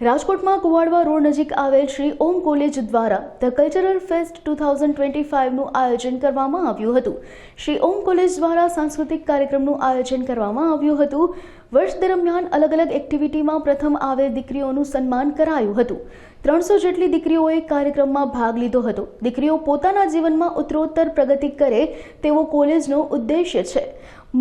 રાજકોટમાં કુવાડવા રોડ નજીક આવેલ શ્રી ઓમ કોલેજ દ્વારા ધ કલ્ચરલ ફેસ્ટ 2025નું આયોજન કરવામાં આવ્યું હતું। શ્રી ઓમ કોલેજ દ્વારા સાંસ્કૃતિક કાર્યક્રમનું આયોજન કરવામાં આવ્યું હતું। વર્ષ દરમિયાન અલગ અલગ એક્ટિવિટીમાં પ્રથમ આવેલ દીકરીઓનું સન્માન કરાયું હતું। 300 જેટલી દીકરીઓએ કાર્યક્રમમાં ભાગ લીધો હતો। દીકરીઓ પોતાના જીવનમાં ઉત્તરોત્તર પ્રગતિ કરે તેવો કોલેજનો ઉદ્દેશ્ય છે।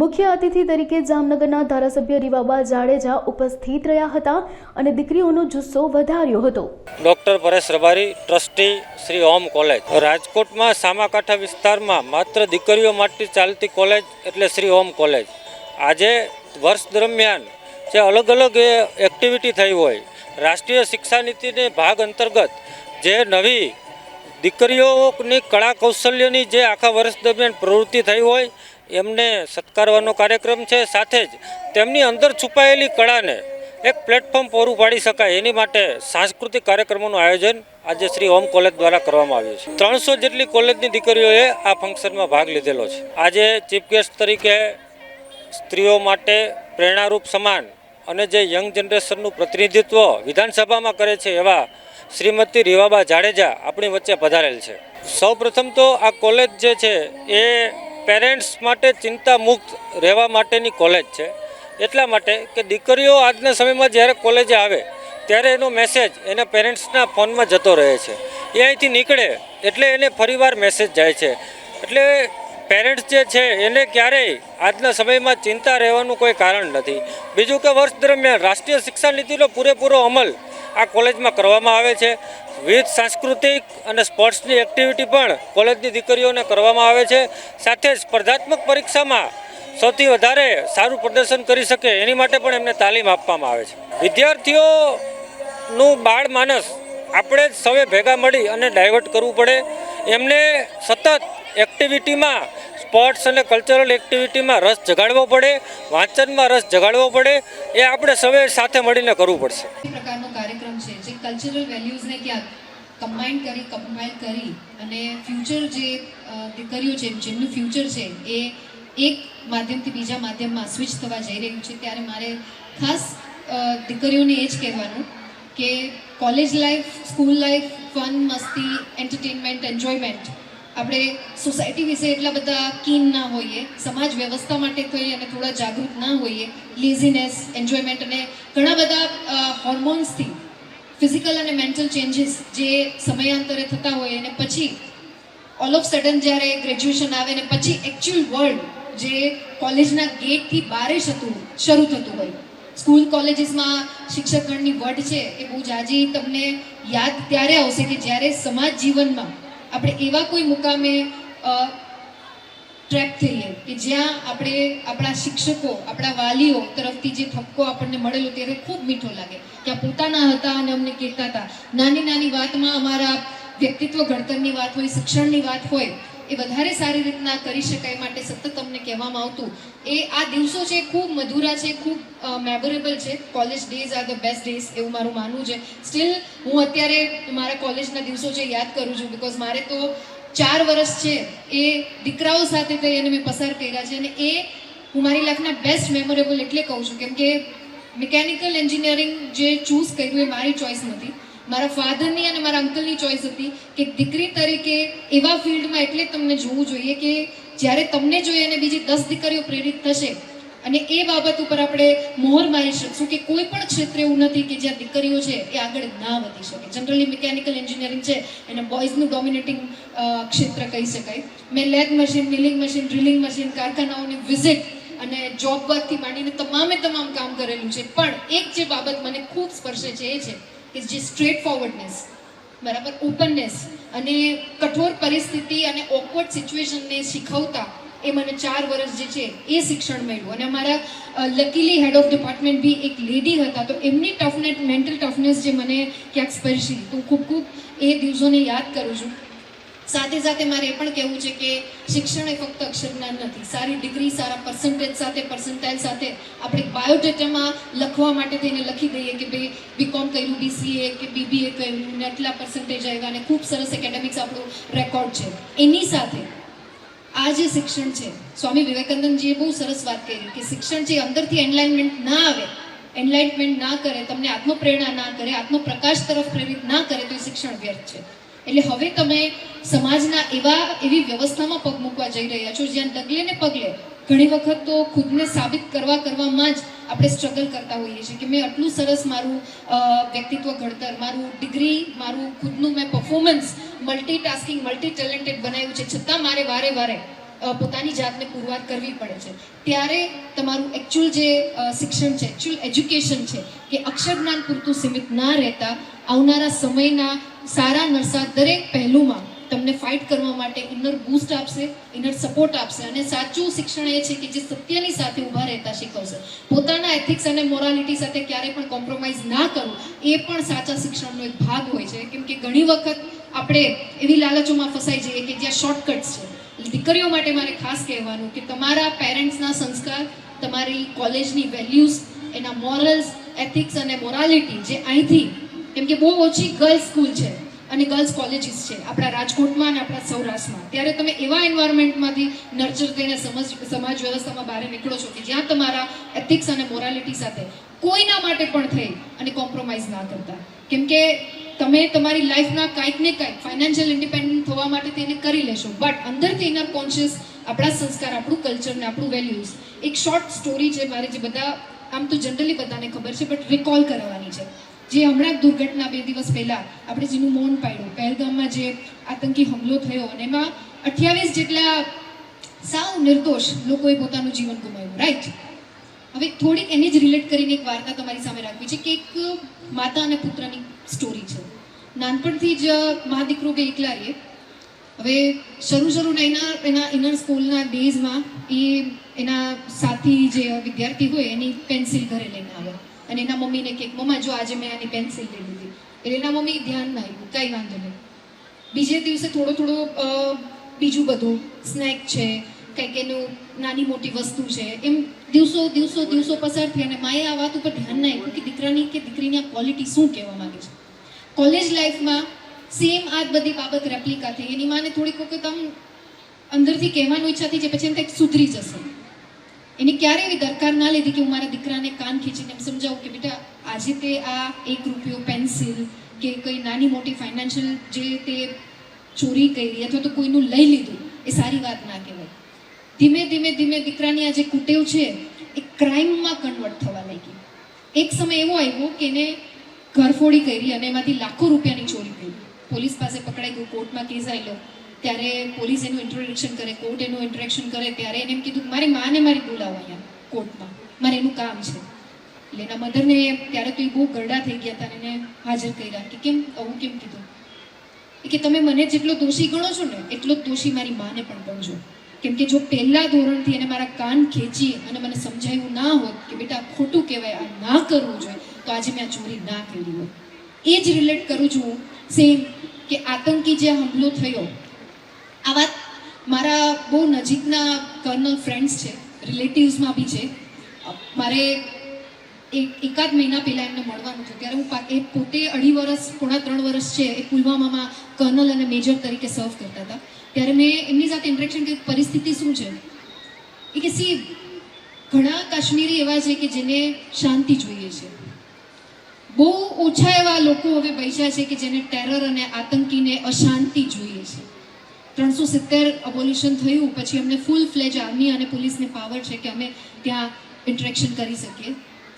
મુખ્ય અતિથિ તરીકે જામનગરના ધારાસભ્ય રીવાબા જાડેજા ઉપસ્થિત રહ્યા હતા અને દીકરીઓનો જુસ્સો વધાર્યો હતો। Doctor Paresh Rabari, trustee Shri Om college. રાજકોટમાં સામાકાંઠા વિસ્તારમાં માત્ર દીકરીઓ માટે ચાલતી કોલેજ એટલે શ્રી ઓમ કોલેજ। આજે વર્ષ દરમિયાન જે અલગ અલગ એક્ટિવિટી થઈ હોય, રાષ્ટ્રીય શિક્ષા નીતિને ભાગ અંતર્ગત જે નવી દીકરીઓની કળા કૌશલ્યની જે આખા વર્ષ દરમિયાન પ્રવૃત્તિ થઈ હોય એમને સત્કારવાનો કાર્યક્રમ છે। સાથે જ તેમની અંદર છુપાયેલી કળાને એક પ્લેટફોર્મ પૂરું પાડી શકાય એની માટે સાંસ્કૃતિક કાર્યક્રમોનું આયોજન આજે શ્રી ઓમ કોલેજ દ્વારા કરવામાં આવ્યું છે। 300 જેટલી કોલેજની દીકરીઓએ આ ફંક્શનમાં ભાગ લીધેલો છે। આજે ચીફ ગેસ્ટ તરીકે સ્ત્રીઓ માટે પ્રેરણારૂપ સમાન અને જે યંગ જનરેશનનું પ્રતિનિધિત્વ વિધાનસભામાં કરે છે એવા શ્રીમતી રીવાબા જાડેજા આપણી વચ્ચે પધારેલ છે। સૌપ્રથમ તો આ કોલેજ જે છે એ પેરેન્ટ્સ માટે ચિંતા મુક્ત રહેવા માટેની કોલેજ છે। એટલા માટે કે દીકરીઓ આજના સમયમાં જ્યારે કોલેજે આવે ત્યારે એનો મેસેજ એના પેરેન્ટ્સના ફોનમાં જતો રહે છે। એ અહીંથી નીકળે એટલે એને ફરીવાર મેસેજ જાય છે। એટલે પેરેન્ટ્સ જે છે એને ક્યારેય આજના સમયમાં ચિંતા રહેવાનું કોઈ કારણ નથી। બીજું કે વર્ષ દરમિયાન રાષ્ટ્રીય શિક્ષા નીતિનો પૂરેપૂરો અમલ આ કોલેજમાં કરવામાં આવે છે। વિવિધ સાંસ્કૃતિક અને સ્પોર્ટ્સની એક્ટિવિટી પણ કોલેજની દીકરીઓને કરવામાં આવે છે। સાથે સ્પર્ધાત્મક પરીક્ષામાં સૌથી વધારે સારું પ્રદર્શન કરી શકે એની માટે પણ એમને તાલીમ આપવામાં આવે છે। વિદ્યાર્થીઓનું બાળ માનસ આપણે જ સૌએ ભેગા મળી અને ડાયવર્ટ કરવું પડે। એમને સતત એક્ટિવિટીમાં સ્પોર્ટ્સ અને કલ્ચરલ એક્ટિવિટીમાં રસ જગાડવો પડે, વાંચનમાં રસ જગાડવો પડે। એ આપણે સૌએ સાથે મળીને કરવું પડશે। પ્રકારનો કાર્યક્રમ છે જે કલ્ચરલ વેલ્યુઝને ક્યાંક કમ્પાઇલ કરી અને ફ્યુચર જે દીકરીઓ છે જેમનું ફ્યુચર છે એ એક માધ્યમથી બીજા માધ્યમમાં સ્વિચ થવા જઈ રહ્યું છે। ત્યારે મારે ખાસ દીકરીઓને એ જ કહેવાનું કે college life, school life, fun, મસ્તી, એન્ટરટેનમેન્ટ, એન્જોયમેન્ટ આપણે સોસાયટી વિશે એટલા બધા કીન ના હોઈએ, સમાજ વ્યવસ્થા માટે થઈ અને થોડા જાગૃત ના હોઈએ, લેઝીનેસ, એન્જોયમેન્ટ અને ઘણા બધા હોર્મોન્સથી ફિઝિકલ અને મેન્ટલ ચેન્જીસ જે સમયાંતરે થતા હોય અને પછી ઓલ ઓફ સડન જ્યારે ગ્રેજ્યુએશન આવે ને પછી એકચ્યુઅલ વર્લ્ડ જે કોલેજના ગેટથી બહાર શરૂ થતું હોય। સ્કૂલ કોલેજીસમાં શિક્ષકગણની વડ છે એ બહુ જાજી તમને યાદ ત્યારે આવશે કે જ્યારે સમાજ જીવનમાં આપણે એવા કોઈ મુકામે ટ્રેક થઈએ કે જ્યાં આપણે આપણા શિક્ષકો, આપણા વાલીઓ તરફથી જે ઠપકો આપણને મળેલો ત્યારે ખૂબ મીઠો લાગે કે આ પોતાના હતા અને અમને કહેતા હતા। નાની નાની વાતમાં અમારા વ્યક્તિત્વ ઘડતરની વાત હોય, શિક્ષણની વાત હોય એ વધારે સારી રીતના કરી શકાય માટે સતત અમને કહેવામાં આવતું। એ આ દિવસો છે ખૂબ મધુરા છે, ખૂબ મેમોરેબલ છે। College days are the best days એવું મારું માનવું છે। સ્ટીલ હું અત્યારે મારા કોલેજના દિવસો છે યાદ કરું છું બિકોઝ મારે તો 4 વર્ષ છે એ દીકરાઓ સાથે થઈ અને મેં પસાર કર્યા છે અને એ હું મારી લાઈફના બેસ્ટ મેમોરેબલ એટલે કહું છું કેમ કે મિકેનિકલ એન્જિનિયરિંગ જે ચૂઝ કર્યું એ મારી ચોઈસ નથી, મારા ફાધરની અને મારા અંકલની ચોઈસ હતી કે દીકરી તરીકે એવા ફિલ્ડમાં એટલે તમને જોવું જોઈએ કે જ્યારે તમને જોઈએ અને બીજી 10 દીકરીઓ પ્રેરિત થશે અને એ બાબત ઉપર આપણે મોહર મારી શકશું કે કોઈ પણ ક્ષેત્ર એવું નથી કે જ્યાં દીકરીઓ છે એ આગળ ના વધી શકે। જનરલી મિકેનિકલ એન્જિનિયરિંગ છે એને બોયઝનું ડોમિનેટિંગ ક્ષેત્ર કહી શકાય। મેં lathe machine, milling machine, drilling machine, કારખાનાઓની વિઝિટ અને જોબ વર્કથી માંડીને તમામ કામ કરેલું છે। પણ એક જે બાબત મને ખૂબ સ્પર્શે છે એ છે કે જે સ્ટ્રેટ ફોરવર્ડનેસ, બરાબર, ઓપનનેસ અને કઠોર પરિસ્થિતિ અને ઓકવર્ડ સિચ્યુએશનને શીખવતા એ મને 4 વર્ષ જે છે એ શિક્ષણ મળ્યું। અને અમારા લકીલી હેડ ઓફ ડિપાર્ટમેન્ટ બી એક લેડી હતા તો એમની ટફનેસ, મેન્ટલ ટફનેસ જે મને ક્યાંક સ્પર્શી તો ખૂબ એ દિવસોને યાદ કરું છું। સાથે સાથે મારે એ પણ કહેવું છે કે શિક્ષણ એ ફક્ત અક્ષરજ્ઞાન નથી। સારી ડિગ્રી, સારા પર્સન્ટાઇલ સાથે આપણે બાયોડેટામાં લખવા માટે થઈને લખી દઈએ કે ભાઈ બીકોમ કર્યું, BCA કે BBA કર્યું ને આટલા પર્સન્ટેજ આવ્યા અને ખૂબ સરસ એકેડેમિક્સ આપણું રેકોર્ડ છે। એની સાથે આ જે શિક્ષણ છે, સ્વામી વિવેકાનંદજીએ બહુ સરસ વાત કરી કે શિક્ષણ જે અંદરથી એનલાઇનમેન્ટ ના આવે એનલાઇટમેન્ટ ના કરે, તમને આત્મપ્રેરણા ના કરે, આત્મપ્રકાશ તરફ પ્રેરિત ના કરે તો એ શિક્ષણ વ્યર્થ છે. એટલે હવે તમે સમાજના એવી વ્યવસ્થામાં પગ મૂકવા જઈ રહ્યા છો જ્યાં ડગલે ને પગલે ઘણી વખત તો ખુદને સાબિત કરવામાં જ આપણે સ્ટ્રગલ કરતા હોઈએ છીએ કે મેં આટલું સરસ મારું વ્યક્તિત્વ ઘડતર, મારું ડિગ્રી, મારું ખુદનું મેં પરફોર્મન્સ મલ્ટીટાસ્કિંગ, મલ્ટી ટેલેન્ટેડ બનાવ્યું છે, છતાં મારે વારે પોતાની જાતને પુરવાર કરવી પડે છે. ત્યારે તમારું એકચ્યુઅલ જે શિક્ષણ છે, એકચ્યુઅલ એજ્યુકેશન છે, કે અક્ષર જ્ઞાન પૂરતું સીમિત ના રહેતા આવનારા સમયના સારા નરસા દરેક પહેલુમાં તમને ફાઇટ કરવા માટે ઇનર બૂસ્ટ આપશે, ઇનર સપોર્ટ આપશે. અને સાચું શિક્ષણ એ છે કે જે સત્યની સાથે ઊભા રહેતા શીખવશે. પોતાના એથિક્સ અને મોરાલિટી સાથે ક્યારેય પણ કોમ્પ્રોમાઇઝ ના કરવું એ પણ સાચા શિક્ષણનો એક ભાગ હોય છે. કેમ કે ઘણી વખત આપણે એવી લાલચોમાં ફસાઈ જઈએ કે જ્યાં શોર્ટકટ્સ છે. દીકરીઓ માટે મારે ખાસ કહેવાનું કે તમારા પેરેન્ટ્સના સંસ્કાર, તમારી કોલેજની વેલ્યુઝ, એના મોરલ્સ, એથિક્સ અને મોરાલિટી જે અહીંથી, કેમ કે બહુ ઓછી ગર્લ્સ સ્કૂલ છે અને ગર્લ્સ કોલેજીસ છે આપણા રાજકોટમાં અને આપણા સૌરાષ્ટ્રમાં, ત્યારે તમે એવા એન્વાયરમેન્ટમાંથી નર્ચર થઈને સમાજ વ્યવસ્થામાં બહાર નીકળો છો કે જ્યાં તમારા એથિક્સ અને મોરાલિટી સાથે કોઈના માટે પણ થઈ અને કોમ્પ્રોમાઇઝ ના કરતા. કેમ કે તમે તમારી લાઈફના કાંઈક ને કાંઈક ફાઇનાન્શિયલ ઇન્ડિપેન્ડન્ટ થવા માટે તેને કરી લેશો, બટ અંદરથી ઇનર કોન્શિયસ આપણા સંસ્કાર, આપણું કલ્ચર ને આપણું વેલ્યુઝ. એક શોર્ટ સ્ટોરી છે મારે, જે બધા આમ તો જનરલી બધાને ખબર છે બટ રિકોલ કરવાની છે. જે હમણાં દુર્ઘટના 2 દિવસ પહેલા આપણે જેનું મૌન પાડ્યું, પહેલગામમાં જે આતંકી હુમલો થયો અને એમાં 28 જેટલા સાવ નિર્દોષ લોકોએ પોતાનું જીવન ગુમાવ્યું, રાઈટ? હવે થોડીક એને જ રિલેટ કરીને એક વાર્તા તમારી સામે રાખવી છે કે એક માતા અને પુત્રની સ્ટોરી છે. નાનપણથી જ મા દીકરો બે એકલા રહીએ. હવે શરૂના એના ઇનર સ્કૂલના ડેઝમાં એ એના સાથી જે વિદ્યાર્થી હોય એની પેન્સિલ ઘરે લઈને આવે અને એના મમ્મીને કહે, મમ્મા જો આજે મેં આની પેન્સિલ લઈ લીધી. એટલે એના મમ્મી ધ્યાન ના આવ્યું, કાંઈ વાંધો નહીં. બીજે દિવસે થોડો બીજું બધું સ્નેક છે, કંઈક એનું નાની મોટી વસ્તુ છે, એમ દિવસો પસાર થયા અને માએ આ વાત ઉપર ધ્યાન ના આપ્યું કે દીકરાની કે દીકરીની આ ક્વોલિટી શું કહેવા માંગે છે. કોલેજ લાઈફમાં સેમ આ જ બધી બાબત રેપ્લિકા થઈ. એની માને થોડીક વખત આમ અંદરથી કહેવાનું ઈચ્છા થઈ છે, પછી એમ કંઈક સુધરી જશે. એને ક્યારે એવી દરકાર ના લીધી કે હું મારા દીકરાને કાન ખીચીને એમ સમજાવું કે બેટા આજે તે આ 1 રૂપિયો પેન્સિલ કે કંઈ નાની મોટી ફાઇનાન્શિયલ જે તે ચોરી કરી અથવા તો કોઈનું લઈ લીધું એ સારી વાત ના કહેવાય. ધીમે દીકરાની આ જે કુટેવ છે એ ક્રાઇમમાં કન્વર્ટ થવા લાગી. એક સમય એવો આવ્યો કે એને ઘરફોડી કરી અને એમાંથી લાખો રૂપિયાની ચોરી કરી. પોલીસ પાસે પકડાઈ ગયું, કોર્ટમાં કેસ આવેલો. ત્યારે પોલીસ એનું ઇન્ટ્રોડક્શન કરે, કોર્ટ એનું ઇન્ટરેક્શન કરે. ત્યારે એને એમ કીધું મારી માને મારી બોલાવો અહીંયા કોર્ટમાં, મારે એનું કામ છે. એટલે એના મધરને ત્યારે તો એ બહુ ગરડા થઈ ગયા હતા અને એને હાજર કર્યા કે કેમ આવું કેમ કીધું. કે તમે મને જેટલો દોષી ગણો છો ને એટલો જ દોષી મારી માને પણ ગણજો. કેમ કે જો પહેલા ધોરણથી એને મારા કાન ખેંચી અને મને સમજાવ્યું ના હોત કે બેટા ખોટું કહેવાય, આ ના કરવું જોઈએ, તો આજે મેં આ ચોરી ના કરી હોત. એ જ રિલેટ કરું છું સેમ કે આતંકી જે હુમલો થયો, આ વાત મારા બહુ નજીકના કર્નલ ફ્રેન્ડ્સ છે, રિલેટિવ્સમાં બી છે. મારે એકાદ મહિના પહેલાં એમને મળવાનું હતું. ત્યારે હું એ પોતે 2.5 વર્ષ, પોણા 3 વર્ષ છે એ પુલવામામાં કર્નલ અને મેજર તરીકે સર્વ કરતા હતા. ત્યારે મેં એમની સાથે ઇન્ટરેક્શન કરી, પરિસ્થિતિ શું છે. એ કે સી ઘણા કાશ્મીરી એવા છે કે જેને શાંતિ જોઈએ છે. બહુ ઓછા એવા લોકો હવે બચ્યા છે કે જેને ટેરર અને આતંકીને અશાંતિ જોઈએ છે. 370 અબોલ્યુશન થયું પછી અમને ફૂલ ફ્લેજ આર્મી અને પોલીસને પાવર છે કે અમે ત્યાં ઇન્ટરેક્શન કરી શકીએ.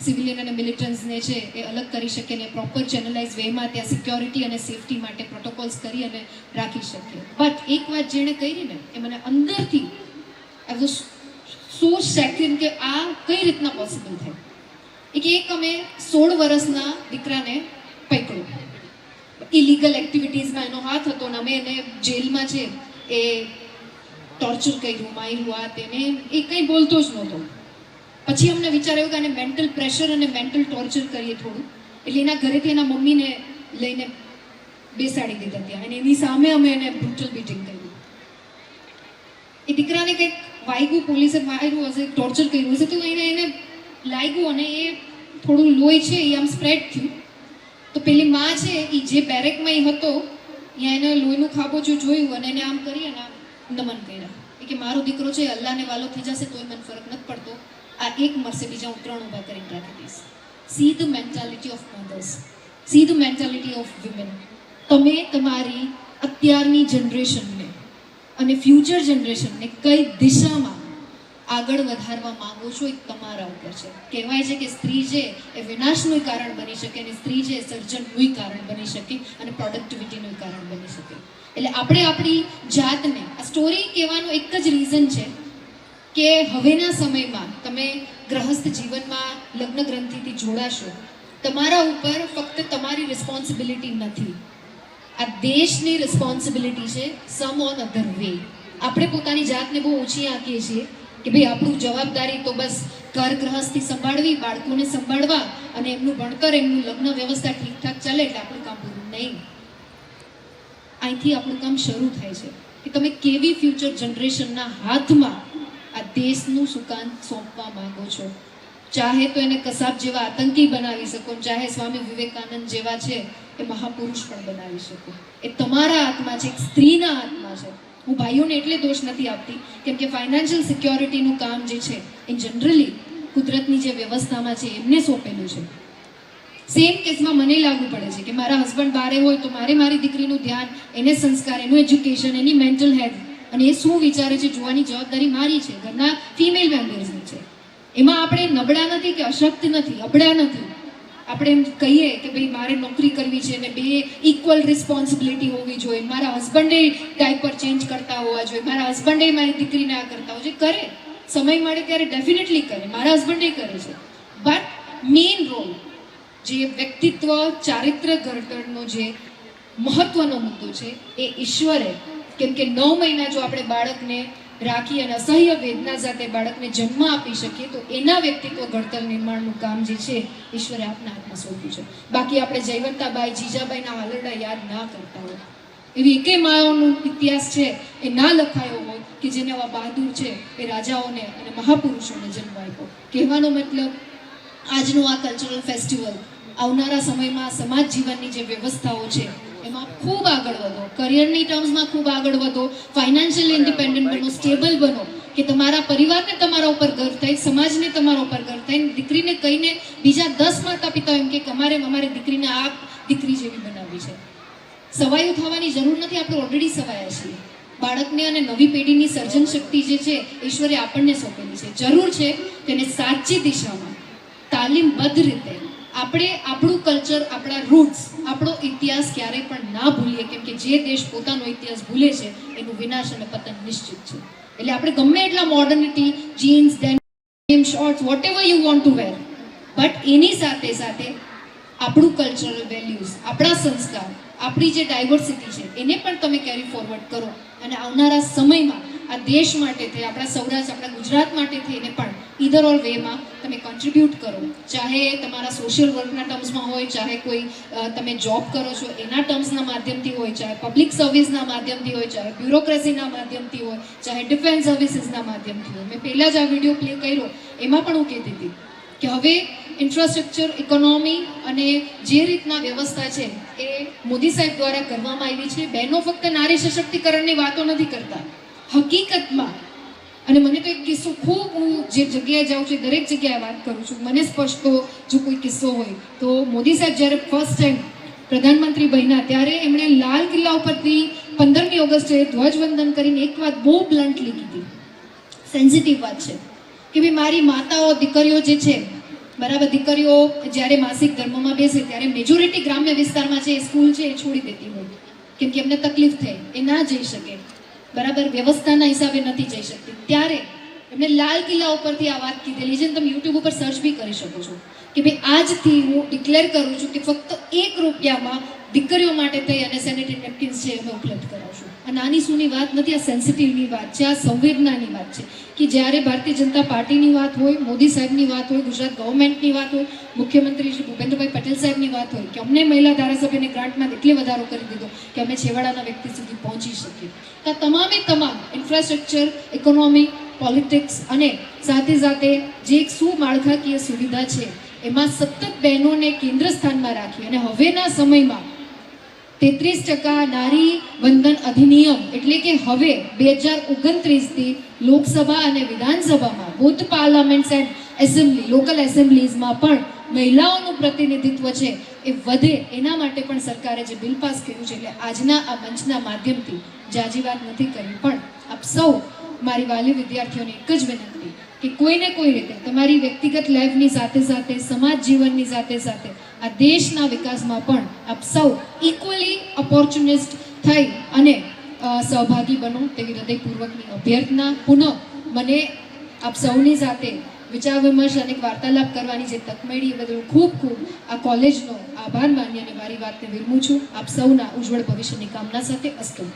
સિવિલિયન અને મિલિટન્ટ્સને છે એ અલગ કરી શકીએ અને પ્રોપર ચેનલાઇઝ વેમાં ત્યાં સિક્યોરિટી અને સેફટી માટે પ્રોટોકોલ્સ કરી અને રાખી શકીએ. બટ એક વાત જેણે કરી ને એ મને અંદરથી આઈ વોઝ સો સેકન્ડ કે આ કઈ રીતના પોસિબલ થાય. એક અમે 16 વર્ષના દીકરાને પકડ્યો. ઇલીગલ એક્ટિવિટીઝમાં એનો હાથ હતો ને અમે એને જેલમાં છે એ ટોર્ચર કર્યું, માર્યું, આ તેને એ કંઈ બોલતો જ નહોતો. પછી અમને વિચાર આવ્યો કે આને મેન્ટલ પ્રેશર અને મેન્ટલ ટોર્ચર કરીએ થોડું. એટલે એના ઘરેથી એના મમ્મીને લઈને બેસાડી દીધા ત્યાં અને એની સામે અમે એને બ્રુટલ બીટિંગ કર્યું. એ દીકરાને કંઈક વાગ્યું, પોલીસે માર્યું હશે, ટોર્ચર કર્યું હશે, તો એને લાગ્યું અને એ થોડું લોહી છે એ આમ સ્પ્રેડ થયું. તો પેલી માં છે એ જે બેરેકમાં એ હતો ત્યાં એને લોહીનું ખાબોચું જોયું અને એને આમ કરી અને નમન કર્યા. એ કે મારો દીકરો છે અલ્લાહને વાલો થઈ જશે તોય મને ફરક નથી પડતો, આ એક મરશે બીજા હું 3 ઊભા કરીને રાખી દઈશ. See the mentality of mothers, see the mentality of women. તમે તમારી અત્યારની જનરેશનને અને ફ્યુચર જનરેશનને કઈ દિશામાં આગળ વધારવા માંગો છો એ તમારા ઉપર છે. કહેવાય છે કે સ્ત્રી છે એ વિનાશનું કારણ બની શકે અને સ્ત્રી છે એ સર્જનનું કારણ બની શકે અને પ્રોડક્ટિવિટીનું કારણ બની શકે. એટલે આપણે આપણી જાતને, આ સ્ટોરી કહેવાનું એક જ રીઝન છે કે હવેના સમયમાં તમે ગ્રહસ્થ જીવનમાં લગ્ન ગ્રંથિથી જોડાશો, તમારા ઉપર ફક્ત તમારી રિસ્પોન્સિબિલિટી નથી, આ દેશની રિસ્પોન્સિબિલિટી છે. સમ ઓન અધર વે. આપણે પોતાની જાતને બહુ ઊંચી આંકીએ છીએ કે ભાઈ આપણું જવાબદારી તો બસ ઘર ગ્રહસ્થી સંભાળવી, બાળકોને સંભાળવા અને એમનું ભણતર, એમનું લગ્ન વ્યવસ્થા ઠીકઠાક ચાલે એટલે આપણું કામ પૂરું. નહીં, અહીંથી આપણું કામ શરૂ થાય છે કે તમે કેવી ફ્યુચર જનરેશનના હાથમાં આ દેશનું સુકાન સોંપવા માંગો છો. ચાહે તો એને કસાબ જેવા આતંકી બનાવી શકો, ચાહે સ્વામી વિવેકાનંદ જેવા છે એ મહાપુરુષ પણ બનાવી શકો. એ તમારા હાથમાં છે, એક સ્ત્રીના હાથમાં છે. હું ભાઈઓને એટલે દોષ નથી આપતી કેમ કે ફાઇનાન્શિયલ સિક્યોરિટીનું કામ જે છે એ જનરલી કુદરતની જે વ્યવસ્થામાં છે એમને સોંપેલું છે. સેમ કેસમાં મને લાગુ પડે છે કે મારા હસબન્ડ બારે હોય તો મારે મારી દીકરીનું ધ્યાન, એને સંસ્કાર, એનું એજ્યુકેશન, એની મેન્ટલ હેલ્થ અને એ શું વિચારે છે જોવાની જવાબદારી મારી છે, ઘરના ફિમેલ મેમ્બર્સની છે. એમાં આપણે નબળા નથી કે અશક્ત નથી, અબળા નથી. આપણે એમ કહીએ કે ભાઈ મારે નોકરી કરવી છે અને બે ઇક્વલ રિસ્પોન્સિબિલિટી હોવી જોઈએ, મારા હસબન્ડે ડાયપર ચેન્જ કરતા હોવા જોઈએ, મારા હસબન્ડે મારી દીકરીને આ કરતા હોય છે. કરે, સમય મળે ત્યારે ડેફિનેટલી કરે, મારા હસબન્ડે કરે છે. બટ મેઇન રોલ જે વ્યક્તિત્વ, ચારિત્ર ઘડતરનો જે મહત્વનો મુદ્દો છે એ ઈશ્વરે, કેમ કે 9 મહિના જો આપણે બાળકને રાખી અને અસહ્ય વેદના સાથે બાળકને જન્મ આપી શકીએ તો એના વ્યક્તિત્વ ઘડતર નિર્માણનું કામ જે છે ઈશ્વરે આપના હાથમાં સોંપ્યું છે. બાકી આપણે જયવંતાબાઈ, જીજાબાઈના હાલરડા યાદ ના કરતા હોય, એવી એકે માઓનો ઇતિહાસ છે એ ના લખાયો હોય કે જેને આવા બહાદુર છે એ રાજાઓને અને મહાપુરુષોને જન્મ આપ્યો. કહેવાનો મતલબ આજનું આ કલ્ચરલ ફેસ્ટિવલ આવનારા સમયમાં સમાજ જીવનની જે વ્યવસ્થાઓ છે એમાં ખૂબ આગળ વધો, કરિયરની ટર્મ્સમાં ખૂબ આગળ વધો, ફાઇનાન્શિયલી ઇન્ડિપેન્ડન્ટ બનો, સ્ટેબલ બનો કે તમારા પરિવારને તમારા ઉપર ગર્વ થાય, સમાજને તમારા ઉપર ગર્વ થાય. દીકરીને કહીને બીજા 10 માતા પિતા એમ કે અમારી દીકરીને આ દીકરી જેવી બનાવવી છે. સવાયું થવાની જરૂર નથી, આપણે ઓલરેડી સવાયા છીએ. બાળકને અને નવી પેઢીની સર્જન શક્તિ જે છે ઈશ્વરે આપણને સોંપેલી છે. જરૂર છે તેને સાચી દિશામાં તાલીમબદ્ધ રીતે આપણે આપણું કલ્ચર, આપણા રૂટ્સ, આપણો ઇતિહાસ ક્યારેય પણ ના ભૂલીએ કેમ કે જે દેશ પોતાનો ઇતિહાસ ભૂલે છે એનું વિનાશ અને પતન નિશ્ચિત છે. એટલે આપણે ગમે એટલા modernity, jeans, denim, shorts, whatever you want to wear, but એની સાથે સાથે આપણું કલ્ચરલ વેલ્યુઝ, આપણા સંસ્કાર, આપણી જે ડાયવર્સિટી છે એને પણ તમે કેરી ફોરવર્ડ કરો અને આવનારા સમયમાં આ દેશ માટે થઈ, આપણા સૌરાષ્ટ્ર, આપણા ગુજરાત માટે થઈને પણ ઈધર ઓર વેમાં તમે કોન્ટ્રીબ્યુટ કરો. ચાહે તમારા સોશિયલ વર્કના ટર્મ્સમાં હોય, ચાહે કોઈ તમે જોબ કરો છો એના ટર્મ્સના માધ્યમથી હોય, ચાહે પબ્લિક સર્વિસના માધ્યમથી હોય, ચાહે બ્યુરોક્રેસીના માધ્યમથી હોય, ચાહે ડિફેન્સ સર્વિસીસના માધ્યમથી હોય. મેં પહેલાં જ આ વિડીયો પ્લે કર્યો એમાં પણ હું કહેતી હતી કે હવે ઇન્ફ્રાસ્ટ્રક્ચર, ઇકોનોમી અને જે રીતના વ્યવસ્થા છે એ મોદી સાહેબ દ્વારા કરવામાં આવી છે. બહેનો ફક્ત નારી સશક્તિકરણની વાતો નથી કરતા, હકીકતમાં. અને મને તો એક કિસ્સો ખૂબ, હું જે જગ્યાએ જાઉં છું દરેક જગ્યાએ વાત કરું છું, મને સ્પષ્ટ જો કોઈ કિસ્સો હોય તો મોદી સાહેબ જ્યારે ફર્સ્ટ ટાઈમ પ્રધાનમંત્રી બન્યા ત્યારે એમણે લાલ કિલ્લા ઉપરથી 15મી ઓગસ્ટે ધ્વજવંદન કરીને એક વાત બહુ બ્લન્ટલી કીધી, સેન્સિટિવ વાત છે કે ભાઈ મારી માતાઓ, દીકરીઓ જે છે, બરાબર, દીકરીઓ જ્યારે માસિક ધર્મમાં બેસે ત્યારે મેજોરિટી ગ્રામ્ય વિસ્તારમાં છે એ સ્કૂલ છે એ છોડી દેતી હોય કેમ કે એમને તકલીફ થાય, એ ના જઈ શકે, બરાબર, વ્યવસ્થાના હિસાબે નથી જઈ શકતી. ત્યારે એમણે લાલ કિલ્લા ઉપરથી આ વાત કીધેલી છે. તમે યુટ્યુબ ઉપર સર્ચ બી કરી શકો છો કે ભાઈ આજથી હું ડિક્લેર કરું છું કે ફક્ત 1 રૂપિયામાં દીકરીઓ માટે થઈ અને સેનેટરી નેપકિન્સ છે અમે ઉપલબ્ધ કરાવશું. આ નાની સૂની વાત નથી, આ સેન્સિટિવની વાત છે, આ સંવેદનાની વાત છે કે જ્યારે ભારતીય જનતા પાર્ટીની વાત હોય, મોદી સાહેબની વાત હોય, ગુજરાત ગવર્મેન્ટની વાત હોય, મુખ્યમંત્રી શ્રી ભૂપેન્દ્રભાઈ પટેલ સાહેબની વાત હોય કે અમને મહિલા ધારાસભ્યને ગ્રાન્ટમાં એટલે વધારો કરી દીધો કે અમે છેવાડાના વ્યક્તિ સુધી પહોંચી શકીએ. તો તમામે તમામ ઇન્ફ્રાસ્ટ્રક્ચર, ઇકોનોમી, પોલિટિક્સ અને સાથે સાથે જે એક સુમાળખાકીય સુવિધા છે એમાં સતત બહેનોને કેન્દ્ર સ્થાનમાં રાખી અને હવેના સમયમાં 33% નારી વંદન અધિનિયમ એટલે કે હવે 2029થી લોકસભા અને વિધાનસભામાં બોથ પાર્લામેન્ટ્સ એન્ડ એસેમ્બલી, લોકલ એસેમ્બલીઝમાં પણ મહિલાઓનું પ્રતિનિધિત્વ છે એ વધે એના માટે પણ સરકારે જે બિલ પાસ કર્યું છે, એટલે આજના આ મંચના માધ્યમથી જાજી વાત નથી કરવી, પણ આપ સૌ મારી વાલી વિદ્યાર્થીઓને એક જ વિનંતી કે કોઈને કોઈ રીતે તમારી વ્યક્તિગત લાઈફની સાથે સાથે સમાજ જીવનની સાથે સાથે આ દેશના વિકાસમાં પણ આપ સૌ ઇક્વલી ઓપોર્ચ્યુનિસ્ટ થઈ અને સહભાગી બનો તેવી હૃદયપૂર્વકની અભ્યર્થના. પુનઃ મને આપ સૌની સાથે વિચાર વિમર્શ અને વાર્તાલાપ કરવાની જે તક મળી એ બદલ ખૂબ ખૂબ આ કોલેજનો આભાર માની અને મારી વાતને વિરમું છું. આપ સૌના ઉજ્જવળ ભવિષ્યની કામના સાથે અસ્તુ.